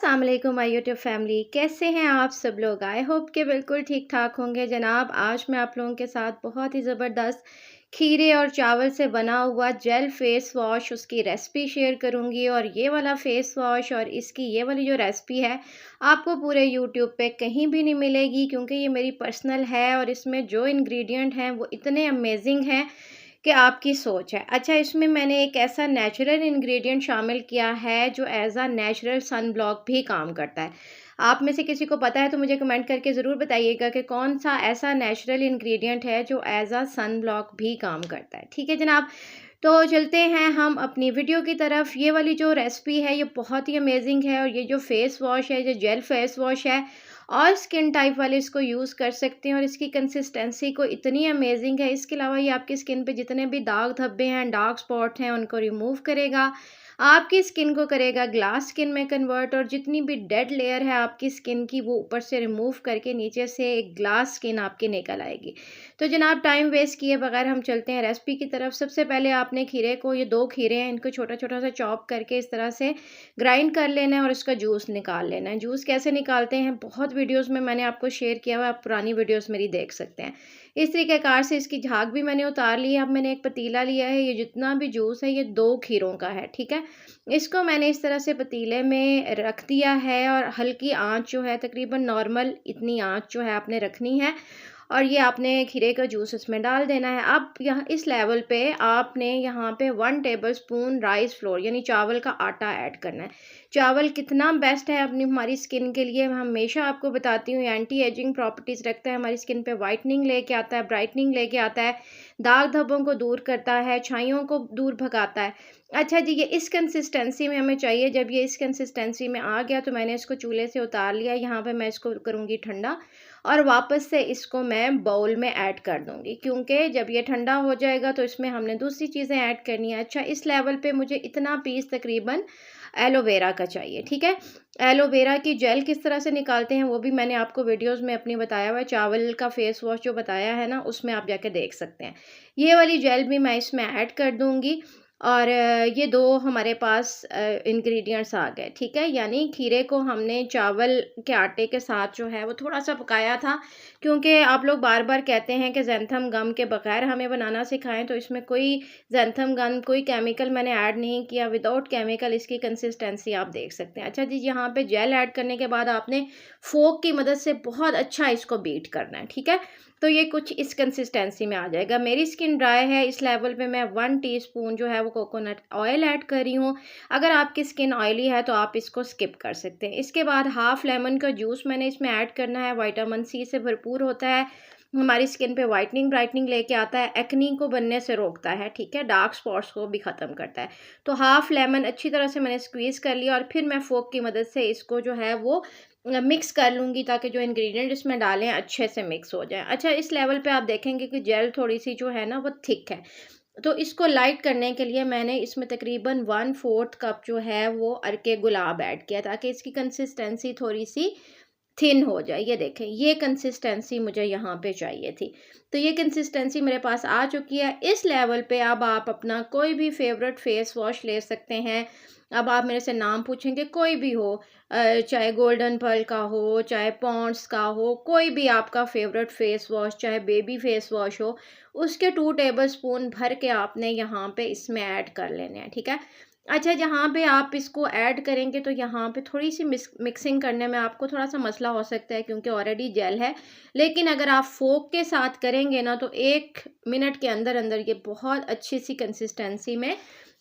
अस्सलाम वालेकुम my YouTube family, कैसे हैं आप सब लोग। आई होप कि बिल्कुल ठीक ठाक होंगे जनाब। आज मैं आप लोगों के साथ बहुत ही ज़बरदस्त खीरे और चावल से बना हुआ जेल फेस वॉश उसकी रेसिपी शेयर करूंगी। और ये वाला फेस वॉश और इसकी ये वाली जो रेसिपी है आपको पूरे यूट्यूब पे कहीं भी नहीं मिलेगी, क्योंकि ये मेरी पर्सनल है और इसमें जो इंग्रेडिएंट हैं वो इतने अमेजिंग हैं कि आपकी सोच है। अच्छा, इसमें मैंने एक ऐसा नेचुरल इंग्रेडिएंट शामिल किया है जो as a natural sun block भी काम करता है। आप में से किसी को पता है तो मुझे कमेंट करके ज़रूर बताइएगा कि कौन सा ऐसा नेचुरल इंग्रेडिएंट है जो एज़ अ सन ब्लॉक भी काम करता है। ठीक है जनाब, तो चलते हैं हम अपनी वीडियो की तरफ। ये वाली जो रेसिपी है ये बहुत ही अमेजिंग है, और ये जो फेस वॉश है, जो जेल फेस वॉश है, और स्किन टाइप वाले इसको यूज़ कर सकते हैं। और इसकी कंसिस्टेंसी को इतनी अमेजिंग है। इसके अलावा ये आपकी स्किन पे जितने भी दाग धब्बे हैं, डार्क स्पॉट हैं, उनको रिमूव करेगा। आपकी स्किन को करेगा ग्लास स्किन में कन्वर्ट, और जितनी भी डेड लेयर है आपकी स्किन की वो ऊपर से रिमूव करके नीचे से एक ग्लास स्किन आपकी निकल आएगी। तो जनाब, टाइम वेस्ट किए बगैर हम चलते हैं रेसिपी की तरफ। सबसे पहले आपने खीरे को, ये 2 खीरे हैं, इनको छोटा छोटा सा चॉप करके इस तरह से ग्राइंड कर लेना है और इसका जूस निकाल लेना है। जूस कैसे निकालते हैं बहुत वीडियोस में मैंने आपको शेयर किया हुआ है, आप पुरानी वीडियोस मेरी देख सकते हैं। इस तरीक़ेकार से इसकी झाग भी मैंने उतार ली है। अब मैंने एक पतीला लिया है, ये जितना भी जूस है ये 2 खीरों का है, ठीक है। इसको मैंने इस तरह से पतीले में रख दिया है, और हल्की आंच जो है, तकरीबन नॉर्मल इतनी आंच जो है आपने रखनी है, और ये आपने खीरे का जूस इसमें डाल देना है। अब यहाँ इस लेवल पे आपने यहाँ पे 1 टेबलस्पून राइस फ्लोर यानी चावल का आटा ऐड करना है। चावल कितना बेस्ट है अपनी हमारी स्किन के लिए, मैं हमेशा आपको बताती हूँ। एंटी एजिंग प्रॉपर्टीज़ रखता है, हमारी स्किन पे वाइटनिंग लेके आता है, ब्राइटनिंग लेके आता है, दाग धब्बों को दूर करता है, छाइयों को दूर भगाता है। अच्छा जी, ये इस कंसिस्टेंसी में हमें चाहिए। जब ये इस कंसिस्टेंसी में आ गया तो मैंने इसको चूल्हे से उतार लिया। यहाँ पे मैं इसको करूँगी ठंडा, और वापस से इसको मैं बाउल में ऐड कर दूँगी, क्योंकि जब ये ठंडा हो जाएगा तो इसमें हमने दूसरी चीज़ें ऐड करनी है। अच्छा, इस लेवल पे मुझे इतना पीस तकरीबन एलोवेरा का चाहिए, ठीक है। एलोवेरा की जेल किस तरह से निकालते हैं वो भी मैंने आपको वीडियोस में अपनी बताया हुआ है। चावल का फेस वॉश जो बताया है ना, उसमें आप जाके देख सकते हैं। ये वाली जेल भी मैं इसमें ऐड कर दूँगी। और ये 2 हमारे पास इंग्रेडिएंट्स आ गए, ठीक है। यानी खीरे को हमने चावल के आटे के साथ जो है वो थोड़ा-सा पकाया था, क्योंकि आप लोग बार-बार कहते हैं कि ज़ैंथम गम के बगैर हमें बनाना सिखाएँ, तो इसमें कोई ज़ैंथम गम, कोई केमिकल मैंने ऐड नहीं किया। विदाउट केमिकल इसकी कंसिस्टेंसी आप देख सकते हैं। अच्छा जी, यहाँ पे जेल ऐड करने के बाद आपने फ़ोर्क की मदद से बहुत अच्छा इसको बीट करना है, ठीक है। तो ये कुछ इस कंसिस्टेंसी में आ जाएगा। मेरी स्किन ड्राई है, इस लेवल पे मैं 1 टीस्पून जो है वो कोकोनट ऑयल ऐड कर रही हूँ। अगर आपकी स्किन ऑयली है तो आप इसको स्किप कर सकते हैं। इसके बाद हाफ़ लेमन का जूस मैंने इसमें ऐड करना है। विटामिन सी से भरपूर होता है, हमारी स्किन पे वाइटनिंग ब्राइटनिंग लेके आता है, एक्नी को बनने से रोकता है, ठीक है, डार्क स्पॉट्स को भी ख़त्म करता है। तो हाफ़ लेमन अच्छी तरह से मैंने स्क्वीज़ कर लिया, और फिर मैं फ़ोर्क की मदद से इसको जो है वो मिक्स कर लूँगी, ताकि जो इंग्रेडिएंट इसमें डाले हैं अच्छे से मिक्स हो जाएँ। अच्छा, इस लेवल पे आप देखेंगे कि जेल थोड़ी-सी जो है ना वो थिक है। तो इसको लाइट करने के लिए मैंने इसमें तकरीबन 1/4 कप जो है वो अरके गुलाब ऐड किया, ताकि इसकी कंसिस्टेंसी थोड़ी-सी थिन हो जाए। ये देखें, ये कंसिस्टेंसी मुझे यहाँ पे चाहिए थी। तो ये कंसिस्टेंसी मेरे पास आ चुकी है। इस लेवल पे अब आप अपना कोई भी फ़ेवरेट फ़ेस वॉश ले सकते हैं। अब आप मेरे से नाम पूछेंगे, कोई भी हो, चाहे गोल्डन पर्ल का हो, चाहे पॉन्ड्स का हो, कोई भी आपका फ़ेवरेट फ़ेस वॉश, चाहे बेबी फ़ेस वॉश हो, उसके 2 टेबलस्पून भर के आपने यहाँ पे इसमें ऐड कर लेने हैं, ठीक है। अच्छा, जहाँ पे आप इसको ऐड करेंगे तो यहाँ पे थोड़ी-सी मिक्सिंग करने में आपको थोड़ा-सा मसला हो सकता है, क्योंकि ऑलरेडी जेल है। लेकिन अगर आप फ़ोर्क के साथ करेंगे ना तो 1 मिनट के अंदर-अंदर ये बहुत अच्छी-सी कंसिस्टेंसी में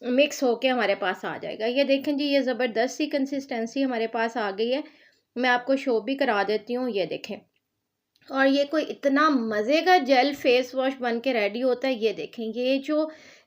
मिक्स होके हमारे पास आ जाएगा। ये देखें जी, ये ज़बरदस्त सी कंसिस्टेंसी हमारे पास आ गई है। मैं आपको शो भी करा देती हूँ, ये देखें। और ये कोई इतना मज़े का जेल फेस वॉश बन के रेडी होता है। ये देखें,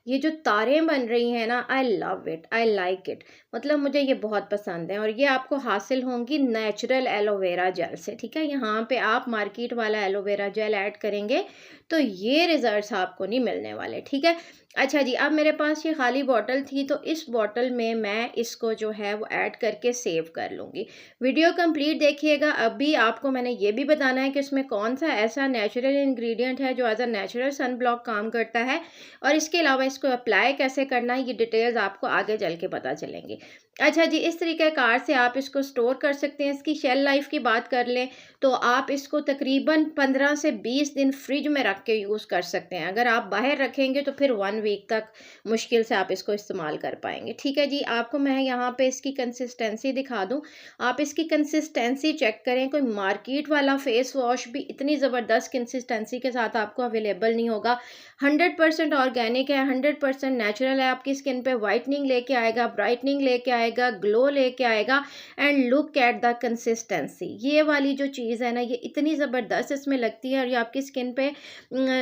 ये जो तारें बन रही हैं ना, I love it, I like it. मतलब मुझे ये बहुत पसंद है, और ये आपको हासिल होंगी नेचुरल एलोवेरा जेल से, ठीक है। यहाँ पे आप मार्केट वाला एलोवेरा जेल ऐड करेंगे तो ये रिजल्ट्स आपको नहीं मिलने वाले, ठीक है। अच्छा जी, अब मेरे पास ये खाली बॉटल थी, तो इस बॉटल में मैं इसको जो है वो ऐड करके सेव कर लूँगी। वीडियो कंप्लीट देखिएगा। अभी आपको मैंने ये भी बताना है कि इसमें कौन सा ऐसा नेचुरल इंग्रेडिएंट है जो as a natural sun block काम करता है, और इसके अलावा इसको अप्लाई कैसे करना है, ये डिटेल्स आपको आगे चल के पता चलेंगी। अच्छा जी, इस तरीक़ेकार से आप इसको स्टोर कर सकते हैं। इसकी शेल लाइफ़ की बात कर लें, तो आप इसको तकरीबन 15 से 20 दिन फ्रिज में रख के यूज़ कर सकते हैं। अगर आप बाहर रखेंगे तो फिर 1 वीक तक मुश्किल से आप इसको इस्तेमाल कर पाएँगे। ठीक है जी, आपको मैं यहाँ पे इसकी कंसिस्टेंसी दिखा दूँ। आप इसकी कंसिस्टेंसी चेक करें, कोई मार्केट वाला फ़ेस वॉश भी इतनी ज़बरदस्त कंसिस्टेंसी के साथ आपको अवेलेबल नहीं होगा। 100% ऑर्गेनिक है, 100% नेचुरल है, आपकी स्किन पे व्हाइटनिंग लेके आएगा, ब्राइटनिंग लेके आएगा, ग्लो लेके आएगा and look at the consistency. ये वाली जो चीज़ है ना, ये इतनी ज़बरदस्त इसमें लगती है और ये आपकी स्किन पे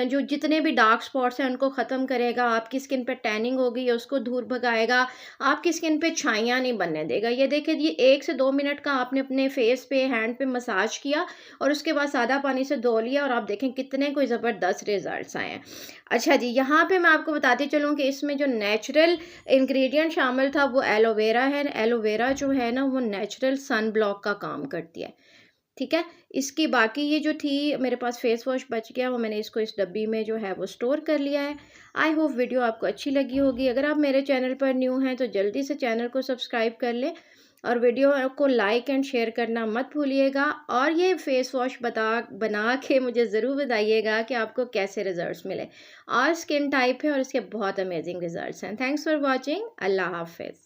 जो जितने भी डार्क स्पॉट्स हैं उनको ख़त्म करेगा, आपकी स्किन पे टैनिंग हो गई है उसको दूर भगाएगा, आपकी स्किन पे छाइयाँ नहीं बनने देगा। ये देखिए, ये 1 से 2 मिनट का आपने अपने फेस पे, हैंड पे मसाज किया और उसके बाद सादा पानी से धो लिया और आप देखें कितने कोई ज़बरदस्त रिज़ल्ट्स आए हैं। अच्छा जी, यहाँ पे मैं आपको बताती चलूँ कि इसमें जो नेचुरल इंग्रेडिएंट शामिल था वो एलोवेरा है। एलोवेरा जो है ना, वो नेचुरल सन ब्लॉक का काम करती है। ठीक है? इसकी बाकी ये जो थी, मेरे पास फेस वॉश बच गया, वो मैंने इसको इस डब्बी में जो है वो स्टोर कर लिया है। आई होप वीडियो आपको अच्छी लगी होगी। अगर आप मेरे चैनल पर न्यू हैं तो जल्दी से चैनल को सब्सक्राइब कर लें और वीडियो को लाइक एंड शेयर करना मत भूलिएगा। और ये फेस वॉश बना के मुझे ज़रूर बताइएगा कि आपको कैसे रिजल्ट्स मिले। और स्किन टाइप है और इसके बहुत अमेजिंग रिजल्ट्स हैं। Thanks for watching. अल्लाह हाफ़िज़।